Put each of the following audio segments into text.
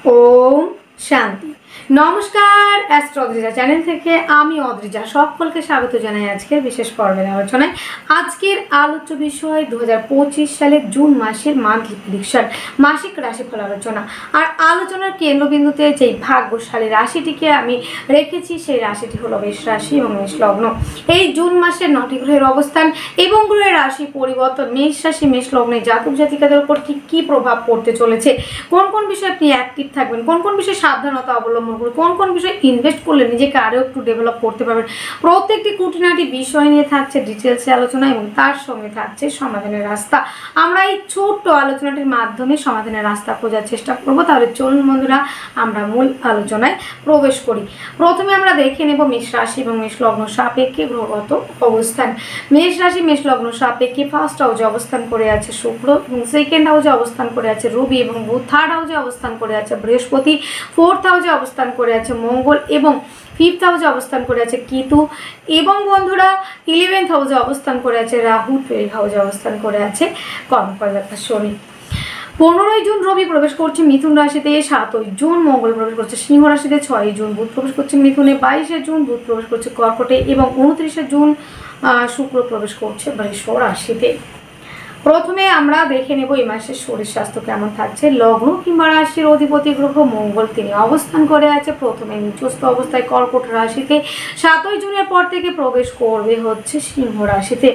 ओम शांति। नमस्कार astro Adrija channel থেকে আমি অদ্রিজা সকলকে স্বাগত জানাই আজকের বিশেষ পর্বের আলোচনায়। আজকের আলোচ্য বিষয় 2025 সালের জুন মাসের মান্থলি প্রেডিকশন, মাসিক রাশিফল আলোচনা। আর আলোচনার কেন্দ্রবিন্দুতে যেই ভাগ্যশালী রাশিটিকে আমি রেখেছি সেই রাশিটি হলো মেষ রাশি এবং মেষ লগ্ন। এই জুন মাসের 9টি গ্রহের অবস্থান এবং গ্রহের রাশি পরিবর্তন মেষ রাশি মেষ লগ্নে জাতক জাতিকাদের উপর ঠিক কী প্রভাব পড়তে চলেছে, কোন কোন বিষয়ে আপনি অ্যাক্টিভ থাকবেন, কোন কোন বিষয়ে সাবধানতা অবলম্বন, কোন কোন বিষয়ে ইনভেস্ট করলে নিজেকে আরও একটু ডেভেলপ করতে পারবেন, প্রত্যেকটি খুঁটিনাটি বিষয় নিয়ে থাকছে ডিটেলসে আলোচনা এবং তার সঙ্গে থাকছে সমাধানের রাস্তা। আমরা এই ছোট্ট আলোচনাটির মাধ্যমে সমাধানের রাস্তা খোঁজার চেষ্টা করব। তাহলে চলুন বন্ধুরা আমরা মূল আলোচনায় প্রবেশ করি। প্রথমে আমরা দেখে নেব মেষ রাশি এবং মেষ লগ্ন সাপেক্ষে গ্রহগত অবস্থান। মেষ রাশি মেষ লগ্ন সাপেক্ষে ফার্স্ট হাউসে অবস্থান করে আছে শুক্র এবং সেকেন্ড হাউসে অবস্থান করে আছে রবি এবং বুধ, থার্ড হাউসে অবস্থান করে আছে বৃহস্পতি, ফোর্থ হাউসে অবস্থান করে আছে মঙ্গল এবং ফিফথ হাউসে অবস্থান করে আছে কেতু এবং বন্ধুরা 11th হাউসে অবস্থান করে আছে রাহু, 12th হাউসে অবস্থান করে আছে কর্কটরাশি শনি। 15ই জুন রবি প্রবেশ করছে মিথুন রাশিতে, 7ই জুন মঙ্গল প্রবেশ করছে সিংহ রাশিতে, 6ই জুন বুধ প্রবেশ করছে মিথুনে, 22শে জুন বুধ প্রবেশ করছে কর্কটে এবং 29শে জুন শুক্র প্রবেশ করছে বৃষ রাশিতে। প্রথমে আমরা দেখে নেব এই মাসের শরীর স্বাস্থ্য কেমন থাকছে। লগ্ন কিংবা রাশির অধিপতি গ্রহ মঙ্গল তিনি অবস্থান করে আছে প্রথমে নিচস্থ অবস্থায় কর্কট রাশিতে, 7ই জুনের পর থেকে প্রবেশ করবে হচ্ছে সিংহ রাশিতে,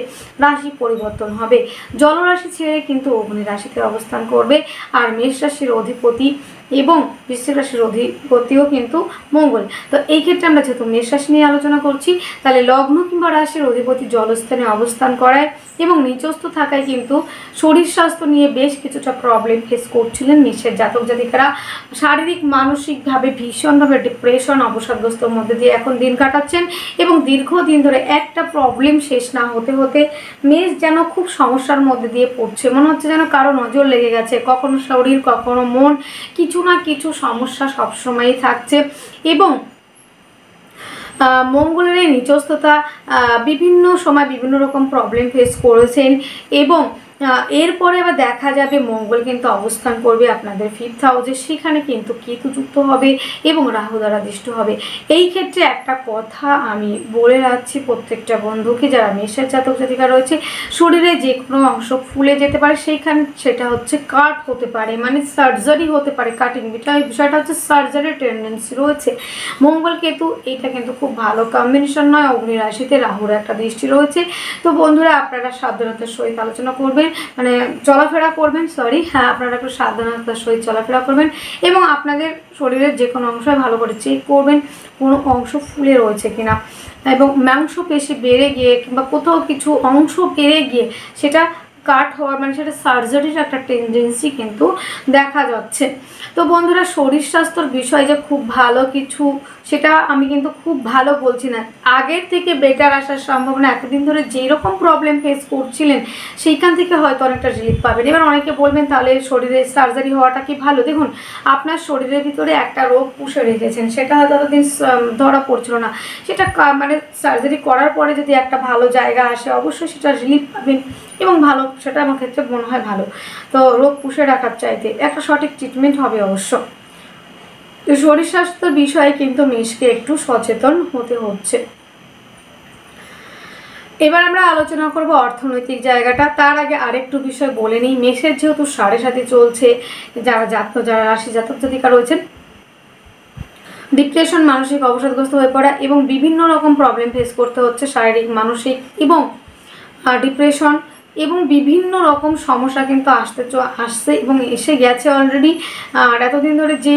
রাশি পরিবর্তন হবে, জলরাশি ছেড়ে কিন্তু অগ্নি রাশিতে অবস্থান করবে। আর মেষ রাশির অধিপতি এবং বৃশ্চিক রাশির অধিপতিও কিন্তু মঙ্গল। তো এই ক্ষেত্রে আমরা যেহেতু মেষ রাশি নিয়ে আলোচনা করছি, তাহলে লগ্ন কিংবা রাশির অধিপতি জলস্থানে অবস্থান করায় এবং নিচস্থ থাকায় কিন্তু শরীর স্বাস্থ্য নিয়ে বেশ কিছুটা প্রবলেম ফেস করছিলেন মেষের জাতক জাতিকারা। শারীরিক মানসিকভাবে ভীষণভাবে ডিপ্রেশন অবসাদগ্রস্তর মধ্যে দিয়ে এখন দিন কাটাচ্ছেন এবং দীর্ঘদিন ধরে একটা প্রবলেম শেষ না হতে হতে মেষ যেন খুব সমস্যার মধ্যে দিয়ে পড়ছে, মনে হচ্ছে যেন কারো নজর লেগে গেছে, কখনো শরীর কখনো মন, কিছু না কিছু সমস্যা সবসময়ই থাকছে। এবং মঙ্গলের এই নিচস্থতা বিভিন্ন সময় বিভিন্ন রকম প্রবলেম ফেস করেছেন এবং এরপরে আবার দেখা যাবে মঙ্গল কিন্তু অবস্থান করবে আপনাদের 5th হাউসে, সেখানে কিন্তু কেতু যুক্ত হবে এবং রাহু দ্বারা দৃষ্ট হবে। এই ক্ষেত্রে একটা কথা আমি বলে রাখছি প্রত্যেকটা বন্ধুকে, যারা মেষের জাতক জাতিকা রয়েছে, শরীরে যে কোনো অংশ ফুলে যেতে পারে, সেইখানে সেটা হচ্ছে কাট হতে পারে, মানে সার্জারি হতে পারে, কাটিং বিষয়টা হচ্ছে সার্জারির টেন্ডেন্সি রয়েছে। মঙ্গল কেতু এইটা কিন্তু খুব ভালো কম্বিনেশন নয়, অগ্নি রাশিতে রাহুর একটা দৃষ্টি রয়েছে। তো বন্ধুরা আপনারা সাবধানতার সহিত আলোচনা করবেন, মানে চলাফেরা করবেন, আপনারা একটু সাবধানতার সহিত চলাফেরা করবেন এবং আপনাদের শরীরের যে কোনো অংশ ভালো করে চেক করবেন কোনো অংশ ফুলে রয়েছে কিনা, এবং মাংস পেশি বেড়ে গিয়ে কিংবা কোথাও কিছু অংশ বেড়ে গিয়ে সেটা কাট হওয়ার মানে সেটা সার্জারির একটা টেন্ডেন্সি কিন্তু দেখা যাচ্ছে। তো বন্ধুরা শরীর স্বাস্থ্যর বিষয় যে খুব ভালো কিছু সেটা আমি কিন্তু খুব ভালো বলছি না, আগের থেকে বেটার আসার সম্ভাবনা। এতদিন ধরে যেই রকম প্রবলেম ফেস করছিলেন সেইখান থেকে হয়তো অনেকটা রিলিফ পাবেন। এবার অনেকে বলবেন তাহলে শরীরে সার্জারি হওয়াটা কি ভালো? দেখুন, আপনার শরীরের ভিতরে একটা রোগ পুষে রেখেছেন, সেটা হয়তো এতদিন ধরা পড়ছিল না, সেটা মানে সার্জারি করার পরে যদি একটা ভালো জায়গা আসে অবশ্যই সেটা রিলিফ পাবেন এবং ভালো, সেটা আমার ক্ষেত্রে মনে হয় ভালো। তো রোগ পুষে রাখার চাইতে একটা সঠিক ট্রিটমেন্ট হবে অবশ্য। তো শরীর স্বাস্থ্যের বিষয়ে কিন্তু মেষকে একটু সচেতন হতে হচ্ছে। এবার আমরা আলোচনা করব অর্থনৈতিক জায়গাটা। তার আগে আরেকটু বিষয় বলে নিই, মেষের যেহেতু 7.5 চলছে, যারা রাশি জাতক জাতিকা রয়েছেন, ডিপ্রেশন মানসিক অবসাদগ্রস্ত হয়ে পড়া এবং বিভিন্ন রকম প্রবলেম ফেস করতে হচ্ছে, শারীরিক মানসিক এবং ডিপ্রেশন এবং বিভিন্ন রকম সমস্যা কিন্তু আসছে এবং এসে গেছে অলরেডি। আর এতদিন ধরে যে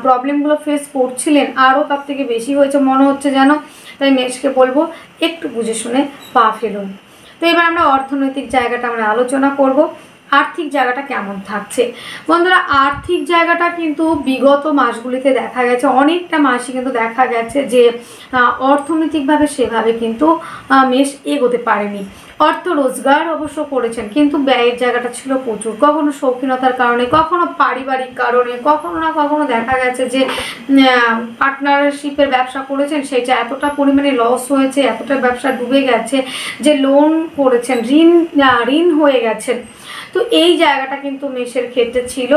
প্রবলেমগুলো ফেস করছিলেন আরও তার থেকে বেশি হয়েছে মনে হচ্ছে যেন। তাই মেষকে বলবো একটু বুঝে শুনে পা ফেলুন। তো এবার আমরা অর্থনৈতিক জায়গাটা আমরা আলোচনা করব। আর্থিক জায়গাটা কেমন থাকছে বন্ধুরা? আর্থিক জায়গাটা কিন্তু বিগত মাসগুলিতে দেখা গেছে, অনেকটা মাসই কিন্তু দেখা গেছে যে অর্থনৈতিকভাবে সেভাবে কিন্তু মেষ এগোতে পারেনি। অর্থ রোজগার অবশ্য করেছেন কিন্তু ব্যয়ের জায়গাটা ছিল প্রচুর, কখনো শৌখিনতার কারণে, কখনো পারিবারিক কারণে, কখনো না কখনো দেখা গেছে যে পার্টনারশিপের ব্যবসা করেছেন সেটা এতটা পরিমাণে লস হয়েছে, এতটা ব্যবসা ডুবে গেছে যে লোন করেছেন, ঋণ হয়ে গেছেন। তো এই জায়গাটা কিন্তু মেষের ক্ষেত্রে ছিল।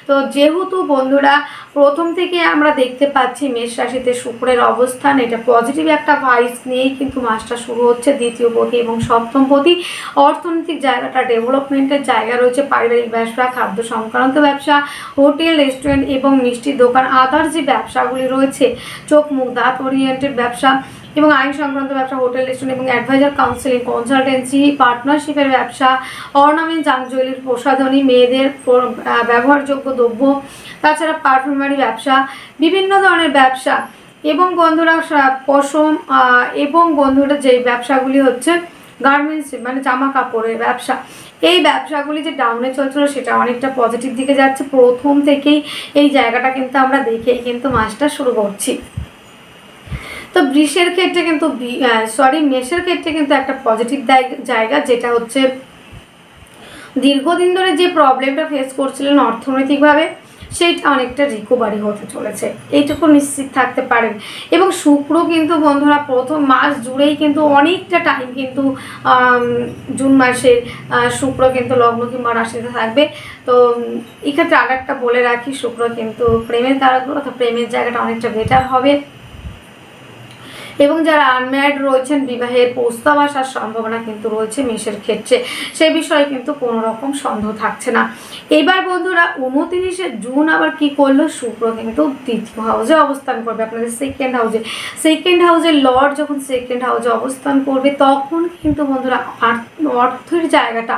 তো যেহেতু বন্ধুরা প্রথম থেকে আমরা দেখতে পাচ্ছি মেষ রাশিতে শুক্রের অবস্থান, এটা পজিটিভ একটা ভাইবস নিয়েই কিন্তু মাসটা শুরু হচ্ছে। দ্বিতীয় পতি এবং সপ্তম পতি, অর্থনৈতিক জায়গাটা ডেভেলপমেন্টের জায়গা রয়েছে। পারিবারিক ব্যবসা, খাদ্য সংক্রান্ত ব্যবসা, হোটেল, রেস্টুরেন্ট এবং মিষ্টির দোকান, আদার যে ব্যবসাগুলি রয়েছে, চোখ মুখ দাঁত ওরিয়েন্টেড ব্যবসা এবং আইন সংক্রান্ত ব্যবসা, হোটেল, রেস্টুরেন্ট এবং অ্যাডভাইজার, কাউন্সিলিং, কনসালটেন্সি, পার্টনারশিপের ব্যবসা, অর্নামেন্ট, জাঙ্ক জুয়েলারি, প্রসাধনী, মেয়েদের ব্যবহারযোগ্য দ্রব্য, তাছাড়া পারফিউমারি ব্যবসা, বিভিন্ন ধরনের ব্যবসা এবং বন্ধুরা পশম এবং বন্ধুরা যে ব্যবসাগুলি হচ্ছে গার্মেন্টস মানে জামা কাপড়ের ব্যবসা, এই ব্যবসাগুলি যে ডাউনে চলছিল সেটা অনেকটা পজিটিভ দিকে যাচ্ছে। প্রথম থেকেই এই জায়গাটা কিন্তু আমরা দেখেই কিন্তু মাসটা শুরু করছি। তো বৃষের ক্ষেত্রে কিন্তু মেষের ক্ষেত্রে কিন্তু একটা পজিটিভ জায়গা, যেটা হচ্ছে দীর্ঘদিন ধরে যে প্রবলেমটা ফেস করছিলেন অর্থনৈতিকভাবে, সেইটা অনেকটা রিকভারি হতে চলেছে, এইটুকু নিশ্চিত থাকতে পারেন। এবং শুক্র কিন্তু বন্ধুরা প্রথম মাস জুড়েই কিন্তু অনেকটা টাইম কিন্তু জুন মাসের শুক্র কিন্তু লগ্ন কিংবা রাশিতে থাকবে। তো এক্ষেত্রে আর একটা বলে রাখি, শুক্র কিন্তু প্রেমের কারক, অর্থাৎ প্রেমের জায়গাটা অনেকটা বেটার হবে। এবং যারা আনম্যারিড রয়েছেন, বিবাহের প্রস্তাব আসার সম্ভাবনা কিন্তু রয়েছে মেষের ক্ষেত্রে, সেই বিষয়ে কিন্তু কোনো রকম সন্দেহ থাকছে না। এবার বন্ধুরা 29শে জুন আবার কি করলো, শুক্র কিন্তু দ্বিতীয় হাউসে অবস্থান করবে, আপনাদের সেকেন্ড হাউসের লর্ড যখন সেকেন্ড হাউসে অবস্থান করবে, তখন কিন্তু বন্ধুরা অর্থের জায়গাটা,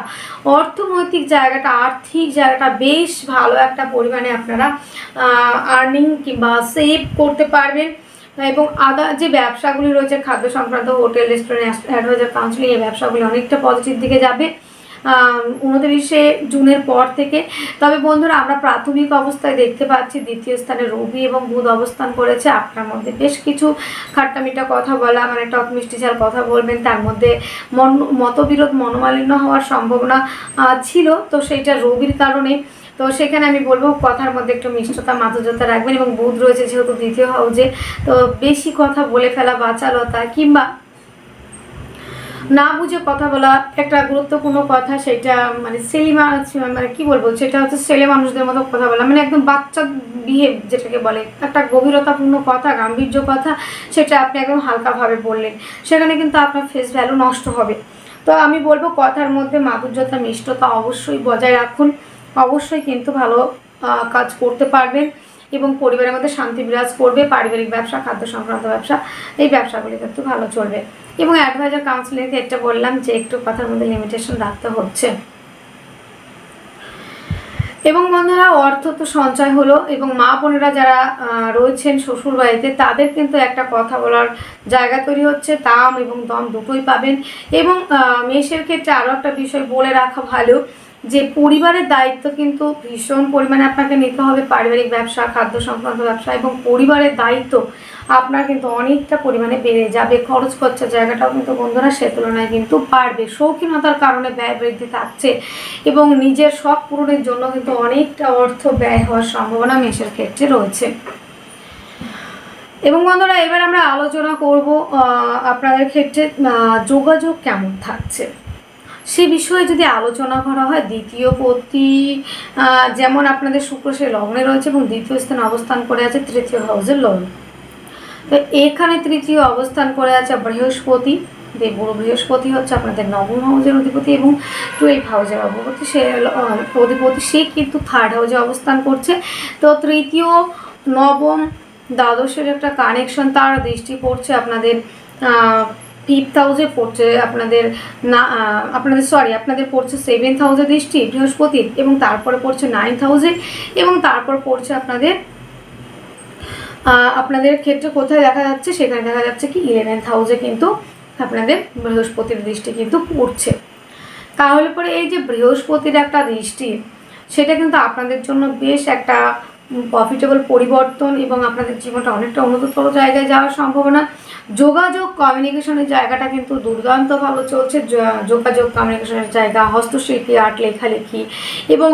অর্থনৈতিক জায়গাটা, আর্থিক জায়গাটা বেশ ভালো একটা পরিমাণে আপনারা আর্নিং কিংবা সেভ করতে পারবেন। এবং আদার যে ব্যবসাগুলি রয়েছে, খাদ্য সংক্রান্ত, হোটেল, রেস্টুরেন্ট, অ্যাডভাইজার, কাউন্সিলিং, এই ব্যবসাগুলি অনেকটা পজিটিভ দিকে যাবে 29শে জুনের পর থেকে। তবে বন্ধুরা আমরা প্রাথমিক অবস্থায় দেখতে পাচ্ছি দ্বিতীয় স্থানে রবি এবং বুধ অবস্থান করেছে। আপনার মধ্যে বেশ কিছু খাট্টামিটা কথা বলা, মানে টক মিষ্টি ঝাল কথা বলবেন, তার মধ্যে মতবিরোধ, মনোমালিন্য হওয়ার সম্ভাবনা ছিল, তো সেইটা রবির কারণে। তো সেখানে আমি বলবো কথার মধ্যে একটু মিষ্টতা, মাধুর্যতা রাখবেন। এবং বুধ রয়েছে যেহেতু দ্বিতীয় হাউসে, তো বেশি কথা বলে ফেলা, বাচালতা কিংবা না বুঝে কথা বলা একটা গুরুত্বপূর্ণ কথা, সেটা মানে মানে কি বলবো, সেটা হচ্ছে ছেলে মানুষদের মতো কথা বলা, মানে একদম বাচ্চা বিহেভ যেটাকে বলে, একটা গভীরতাপূর্ণ কথা, গাম্ভীর্য কথা, সেটা আপনি একদম হালকাভাবে বললেন, সেখানে কিন্তু আপনার ফেস ভ্যালু নষ্ট হবে। তো আমি বলবো কথার মধ্যে মাধুর্যতা, মিষ্টতা অবশ্যই বজায় রাখুন, অবশ্যই কিন্তু ভালো কাজ করতে পারবেন এবং পরিবারের মধ্যে শান্তি বিরাজ করবে। পারিবারিক ব্যবসা, খাদ্য সংক্রান্ত ব্যবসা, এই ব্যবসাগুলি কিন্তু ভালো চলবে। এবং অ্যাডভাইজার, কাউন্সিলিংকে এটা বললাম যে একটু কথার মধ্যে লিমিটেশন রাখতে হচ্ছে। এবং বন্ধুরা অর্থ তো সঞ্চয় হলো, এবং মা বোনেরা যারা রয়েছেন শ্বশুর বাড়িতে, তাদের কিন্তু একটা কথা বলার জায়গা তৈরি হচ্ছে, দাম এবং দম দুটোই পাবেন। এবং মেষের ক্ষেত্রে আরও একটা বিষয় বলে রাখা ভালো, যে পরিবারের দায়িত্ব কিন্তু ভীষণ পরিমাণে আপনাকে নিতে হবে। পারিবারিক ব্যবসা, খাদ্য সংক্রান্ত ব্যবসা এবং পরিবারের দায়িত্ব আপনার কিন্তু অনেকটা পরিমাণে বেড়ে যাবে। খরচ খরচার জায়গাটাও কিন্তু বন্ধুরা সে তুলনায় কিন্তু বাড়বে। শৌখিনতার কারণে ব্যয় বৃদ্ধি থাকছে এবং নিজের শখ পূরণের জন্য কিন্তু অনেকটা অর্থ ব্যয় হওয়ার সম্ভাবনা মেষের ক্ষেত্রে রয়েছে। এবং বন্ধুরা এবার আমরা আলোচনা করব আপনাদের ক্ষেত্রে যোগাযোগ কেমন থাকছে সে বিষয়ে যদি আলোচনা করা হয়। দ্বিতীয় পতি যেমন আপনাদের শুক্র সে লগ্নে রয়েছে এবং দ্বিতীয় স্থানে অবস্থান করে আছে তৃতীয় হাউসের লগ্ন। তো এখানে তৃতীয় অবস্থান করে আছে বৃহস্পতি। দেবগুরু বৃহস্পতি হচ্ছে আপনাদের নবম হাউসের অধিপতি এবং 12 হাউসের অধিপতি, সে কিন্তু থার্ড হাউসে অবস্থান করছে। তো তৃতীয়, নবম, দ্বাদশের একটা কানেকশন, তার দৃষ্টি পড়ছে আপনাদের 5th হাউসে পড়ছে, আপনাদের পড়ছে 7th হাউসে দৃষ্টি বৃহস্পতির, এবং তারপরে পড়ছে 9th হাউসে, এবং তারপর পড়ছে আপনাদের ক্ষেত্রে কোথায় দেখা যাচ্ছে, সেখানে দেখা যাচ্ছে কি 11th হাউসে কিন্তু আপনাদের বৃহস্পতির দৃষ্টি কিন্তু পড়ছে। তাহলে পরে এই যে বৃহস্পতির একটা দৃষ্টি, সেটা কিন্তু আপনাদের জন্য বেশ একটা প্রফিটেবল পরিবর্তন এবং আপনাদের জীবনটা অনেকটা উন্নততর জায়গায় যাওয়ার সম্ভাবনা। যোগাযোগ, কমিউনিকেশনের জায়গাটা কিন্তু দুর্দান্তভাবে চলছে। যোগাযোগ, কমিউনিকেশনের জায়গা, হস্তশিল্পী, আর্ট, লেখালেখি এবং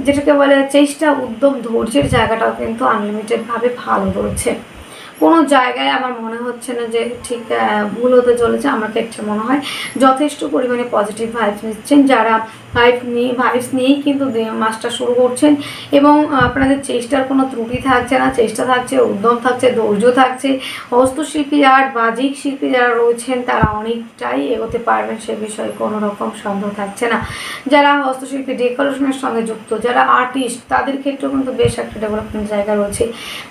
যেটাকে বলে চেষ্টা, উদ্যম, ধৈর্যের জায়গাটাও কিন্তু আনলিমিটেডভাবে ভালো রয়েছে। কোনো জায়গায় আমার মনে হচ্ছে না যে ঠিক ভুল হতে চলেছে। আমার ক্ষেত্রে মনে হয় যথেষ্ট পরিমাণে পজিটিভ ভাইবস নিচ্ছেন, যারা ভাইবস নিয়েই কিন্তু মাসটা শুরু করছেন এবং আপনাদের চেষ্টার কোনো ত্রুটি থাকছে না, চেষ্টা থাকছে, উদ্যম থাকছে, ধৈর্য থাকছে। হস্তশিল্পী আর্ট, বাজিক শিল্পী যারা রয়েছেন তারা অনেকটাই এগোতে পারবেন, সে বিষয়ে কোনো রকম সন্দেহ থাকছে না। যারা হস্তশিল্পী ডেকোরেশনের সঙ্গে যুক্ত, যারা আর্টিস্ট, তাদের ক্ষেত্রেও কিন্তু বেশ একটা ডেভেলপমেন্ট জায়গা রয়েছে।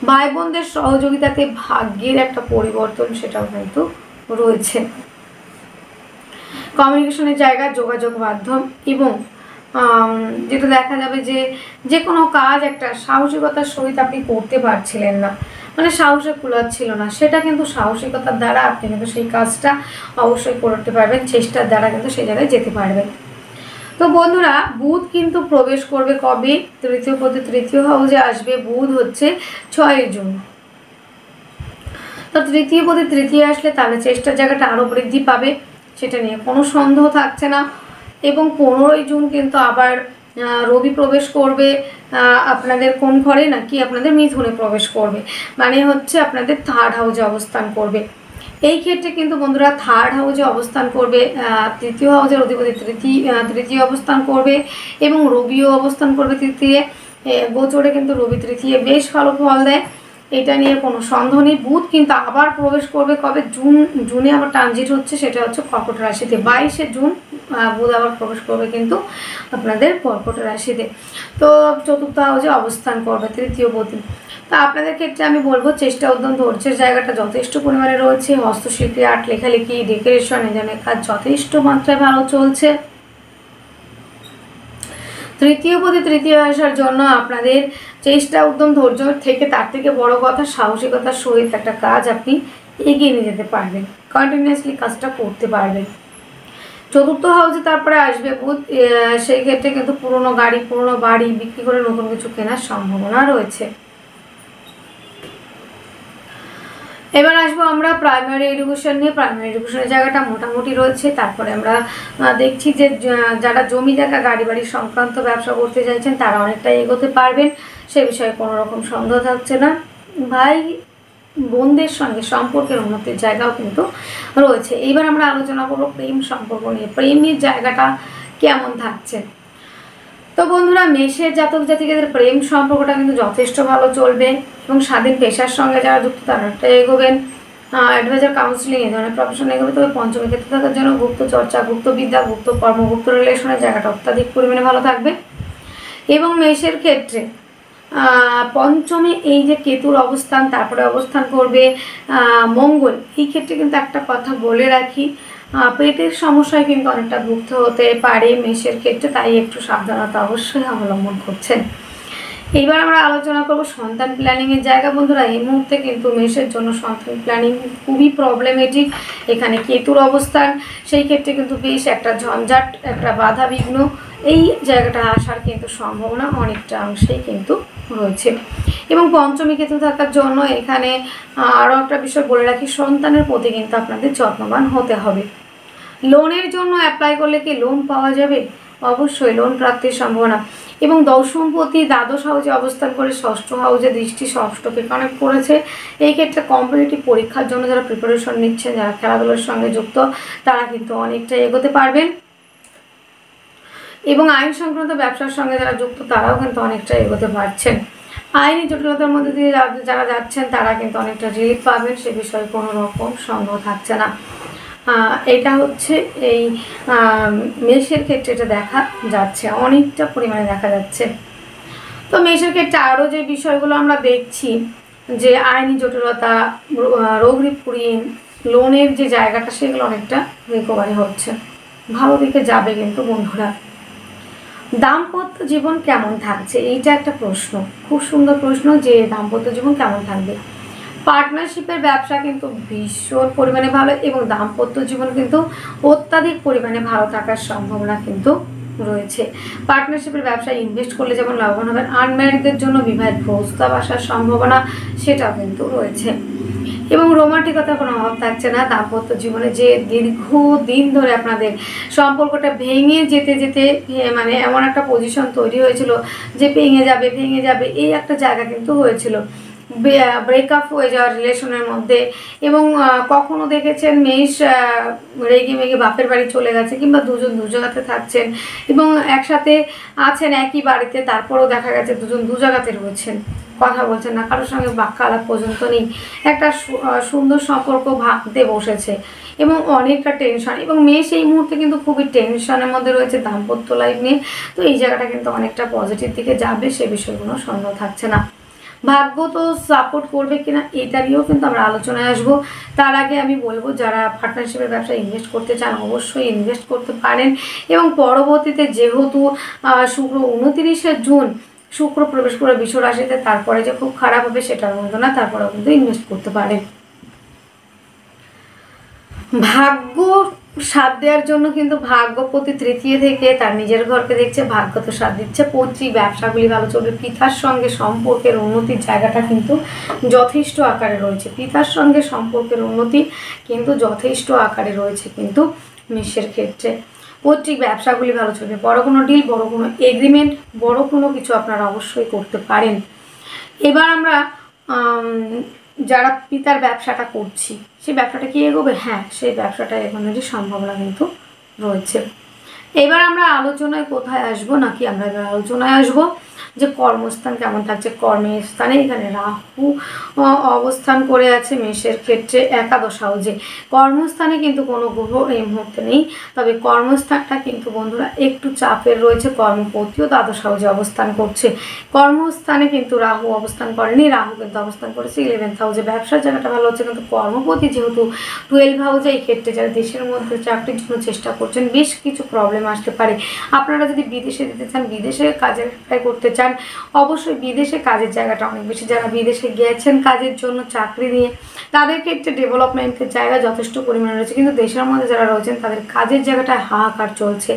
ভাই বোনদের সহযোগিতাতে ভাগ্যের একটা পরিবর্তন সেটাও কিন্তু রয়েছে। কমিউনিকেশনের জায়গা, যোগাযোগ মাধ্যম এবং যেটা দেখা যাবে যে কোনো কাজ একটা সাহসিকতার সহিত আপনি করতে পারছিলেন না, মানে সাহসে কুলাচ্ছিল না, সেটা কিন্তু সাহসিকতার দ্বারা আপনি কিন্তু সেই কাজটা অবশ্যই করতে পারবেন, চেষ্টার দ্বারা কিন্তু সেই জায়গায় যেতে পারবেন। তো বন্ধুরা, বুধ কিন্তু প্রবেশ করবে কবে? তৃতীয় পদে তৃতীয় হাউসে আসবে বুধ, হচ্ছে 6 জুন। তো তৃতীয় পদে তৃতীয় আসলে তাহলে চেষ্টার জায়গাটা আরও বৃদ্ধি পাবে, সেটা নিয়ে কোনো সন্দেহ থাকছে না। এবং 15 জুন কিন্তু আবার রবি প্রবেশ করবে আপনাদের কোন ঘরে, নাকি আপনাদের মিথুনে প্রবেশ করবে, মানে হচ্ছে আপনাদের 3rd হাউসে অবস্থান করবে। এই ক্ষেত্রে কিন্তু বন্ধুরা 3rd হাউসে অবস্থান করবে, তৃতীয় হাউসের অধিপতি তৃতীয় অবস্থান করবে এবং রবিও অবস্থান করবে তৃতীয়। গোচরে কিন্তু রবি তৃতীয় বেশ ভালো ফল দেয়, এটা নিয়ে কোনো সন্দেহ নেই। বুধ কিন্তু আবার প্রবেশ করবে কবে? জুনে আবার ট্রানজিট হচ্ছে, সেটা হচ্ছে কর্কট রাশিতে। 22 জুন বুধ আবার প্রবেশ করবে কিন্তু আপনাদের কর্কট রাশিতে। তো 4র্থ হাউসে অবস্থান করবে তৃতীয় পতি। তা আপনাদের ক্ষেত্রে আমি বলবো চেষ্টা, উদ্যম, ধৈর্যের জায়গাটা যথেষ্ট পরিমাণে রয়েছে। হস্তশিল্পী, আর্ট, লেখালেখি, ডেকোরেশন, এই ধরনের কাজ যথেষ্ট মাত্রায় ভালো চলছে। তৃতীয় পদে তৃতীয় আসার জন্য আপনাদের চেষ্টা, উদ্যম, ধৈর্য থেকে তার থেকে বড় কথা সাহসিকতার সহিত একটা কাজ আপনি এগিয়ে নিয়ে যেতে পারবেন, কন্টিনিউয়াসলি কাজটা করতে পারবেন। 4র্থ হাউসে তারপরে আসবে বুধ, সেই ক্ষেত্রে কিন্তু পুরনো গাড়ি, পুরনো বাড়ি বিক্রি করে নতুন কিছু কেনার সম্ভাবনা রয়েছে। এবার আসবো আমরা প্রাইমারি এডুকেশন নিয়ে। প্রাইমারি এডুকেশনের জায়গাটা মোটামুটি রয়েছে। তারপরে আমরা দেখছি যে যারা জমি জায়গা, গাড়ি বাড়ি সংক্রান্ত ব্যবসা করতে চাইছেন তারা অনেকটাই এগোতে পারবেন, সে বিষয়ে কোনো রকম সন্দেহ থাকছে না। ভাই বোনদের সঙ্গে সম্পর্কের উন্নতির জায়গাও কিন্তু রয়েছে। এইবার আমরা আলোচনা করবো প্রেম সম্পর্ক নিয়ে। প্রেমের জায়গাটা কেমন থাকছে? তো বন্ধুরা, মেষের জাতক জাতিকাদের প্রেম সম্পর্কটা কিন্তু যথেষ্ট ভালো চলবে এবং স্বাধীন পেশার সঙ্গে যারা যুক্ত তারা এগোবেন। অ্যাডভাইজার, কাউন্সিলিং, এই ধরনের প্রফেশন এগোবে। তবে পঞ্চমী ক্ষেত্রে থাকার জন্য গুপ্ত চর্চা, গুপ্ত বিদ্যা, গুপ্ত কর্ম, গুপ্ত রিলেশনের জায়গাটা অত্যাধিক পরিমাণে ভালো থাকবে। এবং মেষের ক্ষেত্রে পঞ্চমে এই যে কেতুর অবস্থান, তারপরে অবস্থান করবে মঙ্গল, এই ক্ষেত্রে কিন্তু একটা কথা বলে রাখি, পেটের সমস্যায় কিন্তু অনেকটা ভুগতে হতে পারে মেষের ক্ষেত্রে, তাই একটু সাবধানতা অবশ্যই অবলম্বন করছেন। এইবার আমরা আলোচনা করব সন্তান প্ল্যানিংয়ের জায়গা। বন্ধুরা, এই মুহূর্তে কিন্তু মেষের জন্য সন্তান প্ল্যানিং খুবই প্রবলেমেটিক। এখানে কেতুর অবস্থান, সেই ক্ষেত্রে কিন্তু বেশ একটা ঝঞ্ঝাট, একটা বাধা বিঘ্ন এই জায়গাটা আসার কিন্তু সম্ভাবনা অনেকটা অংশেই কিন্তু রয়েছে। এবং পঞ্চমী কেতু থাকার জন্য এখানে আরও একটা বিষয় বলে রাখি, সন্তানের প্রতি কিন্তু আপনাদের যত্নবান হতে হবে। লোনের জন্য অ্যাপ্লাই করলে কি লোন পাওয়া যাবে? অবশ্যই লোন প্রাপ্তির সম্ভাবনা। এবং দশমপতি দ্বাদশ হাউসে অবস্থান করে 6ষ্ঠ হাউসে দৃষ্টি, 6ষ্ঠকে কানেক্ট করেছে। এই ক্ষেত্রে কম্পিটিটিভ পরীক্ষার জন্য যারা প্রিপারেশন নিচ্ছেন, যারা খেলাধুলার সঙ্গে যুক্ত, তারা কিন্তু অনেকটা এগোতে পারবেন। এবং আইন সংক্রান্ত ব্যবসার সঙ্গে যারা যুক্ত তারাও কিন্তু অনেকটা এগোতে পারছেন। আইনি জটিলতার মধ্যে দিয়ে যারা যাচ্ছেন তারা কিন্তু অনেকটা রিলিফ পাবেন, সে বিষয়ে কোনো রকম সন্দেহ থাকছে না। এটা হচ্ছে এই মেষের ক্ষেত্রে এটা দেখা যাচ্ছে, অনেকটা পরিমাণে দেখা যাচ্ছে। তো মেষের ক্ষেত্রে আরও যে বিষয়গুলো আমরা দেখছি, যে আইনি জটিলতা, রোগ ঋণ, লোনের যে জায়গাটা, সেগুলো অনেকটা রিকভারি হচ্ছে, ভালো দিকে যাবে। কিন্তু বন্ধুরা, দাম্পত্য জীবন কেমন থাকছে? এইটা একটা প্রশ্ন, খুব সুন্দর প্রশ্ন, যে দাম্পত্য জীবন কেমন থাকবে। পার্টনারশিপের ব্যবসা কিন্তু ভীষণ পরিমাণে ভালো এবং দাম্পত্য জীবন কিন্তু অত্যাধিক পরিমাণে ভালো থাকার সম্ভাবনা কিন্তু রয়েছে। পার্টনারশিপের ব্যবসায় ইনভেস্ট করলে যেমন লাভবান হবেন, আনম্যারিডদের জন্য বিবাহের প্রস্তাব আসার সম্ভাবনা সেটাও কিন্তু রয়েছে। এবং রোমান্টিকতার কোনো অভাব থাকছে না। দাম্পত্য জীবনে যে দীর্ঘদিন ধরে আপনাদের সম্পর্কটা ভেঙে যেতে যেতে মানে এমন একটা পজিশন তৈরি হয়েছিল যে ভেঙে যাবে, এই একটা জায়গা কিন্তু হয়েছিল, ব্রেকআপ হয়ে যাওয়ার রিলেশনের মধ্যে, এবং কখনো দেখেছেন মেষ রেগে মেগে বাপের বাড়ি চলে গেছে, কিংবা দুজন দু জায়গাতে থাকছেন এবং একসাথে আছেন একই বাড়িতে, তারপরেও দেখা গেছে দুজন দু জায়গাতে রয়েছেন, কথা বলছেন না, কারোর সঙ্গে বাক্য আলাপ পর্যন্ত নেই, একটা সুন্দর সম্পর্ক ভাঙতে বসেছে এবং অনেকটা টেনশন, এবং মেয়ে সেই মুহূর্তে কিন্তু খুবই টেনশনের মধ্যে রয়েছে দাম্পত্য লাইফ নিয়ে। তো এই জায়গাটা কিন্তু অনেকটা পজিটিভ দিকে যাবে, সে বিষয়ে কোনো সন্দেহ থাকছে না। ভাগ্য তো সাপোর্ট করবে কিনা এটা নিয়েও কিন্তু আমরা আলোচনায় আসবো। তার আগে আমি বলবো, যারা পার্টনারশিপের ব্যবসায় ইনভেস্ট করতে চান অবশ্যই ইনভেস্ট করতে পারেন, এবং পরবর্তীতে যেহেতু শুক্র 29শে জুন শুক্র প্রবেশ করে বৃষ রাশিতে, তারপরে যে খুব খারাপ হবে সেটার মতো না, তারপরেও কিন্তু ইনভেস্ট করতে পারেন। ভাগ্য সাথ দেওয়ার জন্য কিন্তু ভাগ্যপতি তৃতীয় থেকে তার নিজের ঘরকে দেখছে, ভাগ্য তো সাথ দিচ্ছে, পৈতৃক ব্যবসাগুলি ভালো চলবে, পিতার সঙ্গে সম্পর্কের উন্নতির জায়গাটা কিন্তু যথেষ্ট আকারে রয়েছে, পিতার সঙ্গে সম্পর্কের উন্নতি কিন্তু যথেষ্ট আকারে রয়েছে কিন্তু মেষের ক্ষেত্রে। পৈতৃক ব্যবসাগুলি ভালো চলবে, বড় কোনো ডিল, বড় কোনো এগ্রিমেন্ট, বড় কোনো কিছু আপনারা অবশ্যই করতে পারেন। এবার আমরা যারা পিতার ব্যবসাটা করছি, সেই ব্যবসাটা কি এগোবে? হ্যাঁ, সেই ব্যবসাটা এগোনোরই সম্ভাবনা কিন্তু রয়েছে। এবার আমরা আলোচনায় কোথায় আসবো, নাকি আমরা এবার আলোচনায় আসবো যে কর্মস্থান কেমন থাকছে। কর্মের স্থানে এখানে রাহু অবস্থান করে আছে মেষের ক্ষেত্রে একাদশ হাউসে। কর্মস্থানে কিন্তু কোনো গ্রহ এই মুহূর্তে নেই, তবে কর্মস্থানটা কিন্তু বন্ধুরা একটু চাপের রয়েছে, কর্মপতিও দ্বাদশ হাউসে অবস্থান করছে। কর্মস্থানে কিন্তু রাহু অবস্থান করেনি, রাহু কিন্তু অবস্থান করেছে 11th হাউসে। ব্যবসার জায়গাটা ভালো হচ্ছে, কিন্তু কর্মপতি যেহেতু 12 হাউসে, এই ক্ষেত্রে যারা দেশের মধ্যে চাকরির জন্য চেষ্টা করছেন বেশ কিছু প্রবলেম আসতে পারে। আপনারা যদি বিদেশে যেতে চান, বিদেশে কাজের অ্যাপ্লাই করতে চান, অবশ্যই বিদেশে কাজের জায়গাটা অনেক বেশি। যারা বিদেশে গিয়েছেন কাজের জন্য চাকরি নিয়ে, তাদের ক্ষেত্রে ডেভেলপমেন্টের জায়গা যথেষ্ট পরিমাণে রয়েছে, কিন্তু দেশের মধ্যে যারা রয়েছেন তাদের কাজের জায়গাটা হাহাকার চলছে।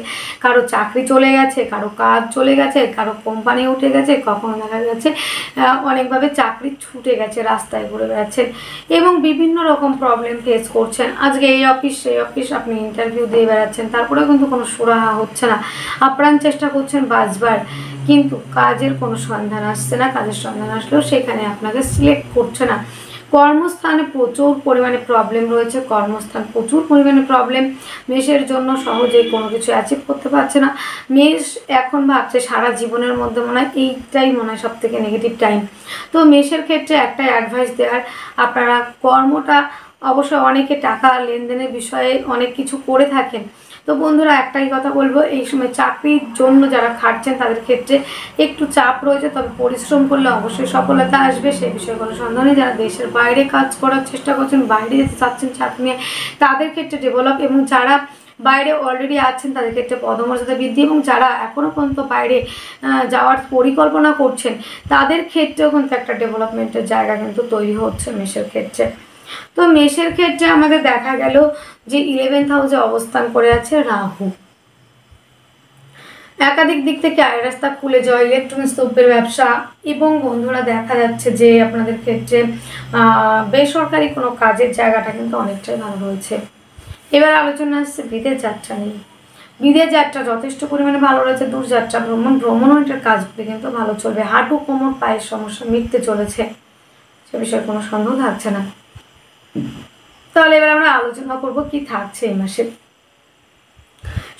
কারো চাকরি চলে গেছে, কারো কাজ চলে গেছে, কারো কোম্পানি উঠে গেছে, কখনো দেখা গেছে অনেকভাবে চাকরি ছুটে গেছে, রাস্তায় ঘুরে বেড়াচ্ছেন এবং বিভিন্ন রকম প্রবলেম ফেস করছেন। আজকে এই অফিস সেই অফিস আপনি ইন্টারভিউ দিয়ে বেড়াচ্ছেন, তারপরেও কিন্তু কোনো সুরাহা হচ্ছে না। আপ্রাণ চেষ্টা করছেন বাঁচবার, কিন্তু কাজের কোনো সন্ধান আসছে না। কাজের সন্ধান আসলেও সেখানে আপনাকে সিলেক্ট করছে না। কর্মস্থানে প্রচুর পরিমাণে প্রবলেম রয়েছে, কর্মস্থান প্রচুর পরিমাণে প্রবলেম। মেষের জন্য সহজেই কোনো কিছু অ্যাচিভ করতে পারছে না। মেষ এখন ভাবছে সারা জীবনের মধ্যে মনে হয় এইটাই মনে হয় সব থেকে নেগেটিভ টাইম। তো মেষের ক্ষেত্রে একটাই অ্যাডভাইস দেওয়ার, আপনারা কর্মটা অবশ্যই অনেকে টাকা লেনদেনের বিষয়ে অনেক কিছু করে থাকেন। তো বন্ধুরা একটাই কথা বলবো, এই সময় চাকরির জন্য যারা খাটছেন তাদের ক্ষেত্রে একটু চাপ রয়েছে, তবে পরিশ্রম করলে অবশ্যই সফলতা আসবে, সে বিষয়ে কোনো সন্দেহ নেই। যারা দেশের বাইরে কাজ করার চেষ্টা করছেন, বাইরে যেতে চাচ্ছেন চাকরি নিয়ে, তাদের ক্ষেত্রে ডেভেলপ, এবং যারা বাইরে অলরেডি আছেন তাদের ক্ষেত্রে পদমর্যাদা বৃদ্ধি, এবং যারা এখনও পর্যন্ত বাইরে যাওয়ার পরিকল্পনা করছেন তাদের ক্ষেত্রেও কিন্তু একটা ডেভেলপমেন্টের জায়গা কিন্তু তৈরি হচ্ছে মেষের ক্ষেত্রে। তো মেষের ক্ষেত্রে আমাদের দেখা গেল যে 11th হাউসে অবস্থান করে আছে রাহু। একাধিক দিক থেকে আয় রাস্তা খুলে যাওয়া, ইলেকট্রনিক্স দ্রব্যের ব্যবসা, এবং বন্ধুরা দেখা যাচ্ছে যে আপনাদের ক্ষেত্রে বেসরকারি কোনো কাজের জায়গাটা কিন্তু অনেকটাই ভালো রয়েছে। এবার আলোচনা আসছে বিদেশ যাত্রা নিয়ে। বিদেশ যাত্রা যথেষ্ট পরিমাণে ভালো রয়েছে, দূরযাত্রা ভ্রমণও এটার কাজগুলি কিন্তু ভালো চলবে। হাঁটু কোমর পায়ের সমস্যা মিটতে চলেছে, সে বিষয়ে কোনো সন্দেহ থাকছে না। তাহলে এবার আমরা আলোচনা করব কি থাকছে এই মাসে।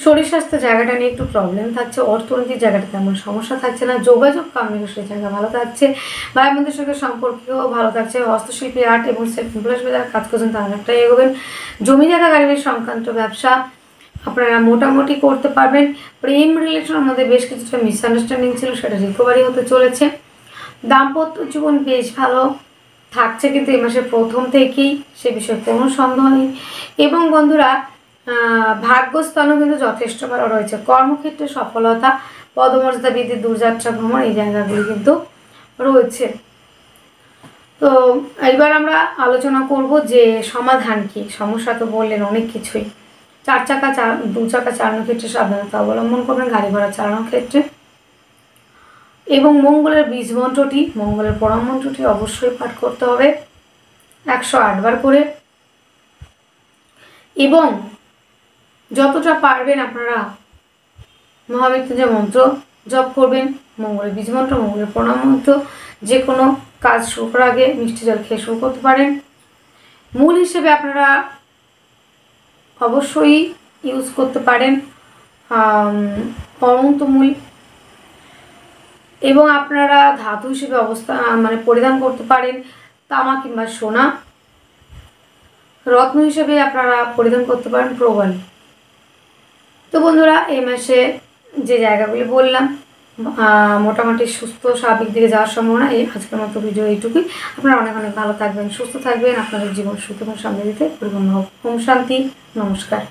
শরীর স্বাস্থ্য জায়গাটা নিয়ে একটু প্রবলেম থাকছে, অর্থনীতির জায়গাটা তেমন সমস্যা থাকছে না, যোগাযোগ কমিউনিকেশনের জায়গা ভালো থাকছে, ভাই বোনদের সঙ্গে সম্পর্কও ভালো থাকছে, হস্তশিল্পী আর্ট এবং সেলফ এমপ্লয়েড যারা কাজ করছেন তারা অনেকটাই এগোবেন। জমি জায়গা গাড়ি সংক্রান্ত ব্যবসা আপনারা মোটামুটি করতে পারবেন। প্রেম রিলেশনের মধ্যে বেশ কিছুটা মিসআন্ডারস্ট্যান্ডিং ছিল, সেটা রিকভারি হতে চলেছে। দাম্পত্য জীবন বেশ ভালো থাকছে কিন্তু এই মাসের প্রথম থেকেই, সে বিষয়ে কোনো সন্দেহ নেই। এবং বন্ধুরা ভাগ্যস্থানও কিন্তু যথেষ্ট ভালো রয়েছে। কর্মক্ষেত্রে সফলতা, পদমর্যাদা বৃদ্ধি, দূরযাত্রা ভ্রমণ, এই জায়গাগুলি কিন্তু রয়েছে। তো এবার আমরা আলোচনা করব যে সমাধান কি। সমস্যা তো বললেন অনেক কিছুই। 4 চাকা 2 চাকা চালানোর ক্ষেত্রে সাবধানতা অবলম্বন করবেন, গাড়ি ঘোড়া চালানোর ক্ষেত্রে। এবং মঙ্গলের বীজ মন্ত্রটি, মঙ্গলের পরম মন্ত্রটি অবশ্যই পাঠ করতে হবে 108 বার করে, এবং যতটা পারবেন আপনারা মহামৃত্যুঞ্জয় মন্ত্র জপ করবেন। মঙ্গলের বীজ মন্ত্র, মঙ্গলের প্রণাম মন্ত্র, যে কোনো কাজ শুরু করার আগে মিষ্টি জল খেয়ে শুরু করতে পারেন। মূল হিসেবে আপনারা অবশ্যই ইউজ করতে পারেন অনন্তমূল, এবং আপনারা ধাতু হিসেবে পরিধান করতে পারেন তামা কিংবা সোনা। রত্ন হিসেবে আপনারা পরিধান করতে পারেন প্রবালী। তো বন্ধুরা, এই মাসে যে জায়গাগুলি বললাম মোটামুটি সুস্থ স্বাভাবিক দিকে যাওয়ার সম্ভাবনা। এই আজকের মতো ভিডিও এইটুকুই। আপনারা অনেক অনেক ভালো থাকবেন, সুস্থ থাকবেন, আপনাদের জীবন সুখ এবং সমৃদ্ধিতে পরিপূর্ণ হোক। ওম শান্তি, নমস্কার।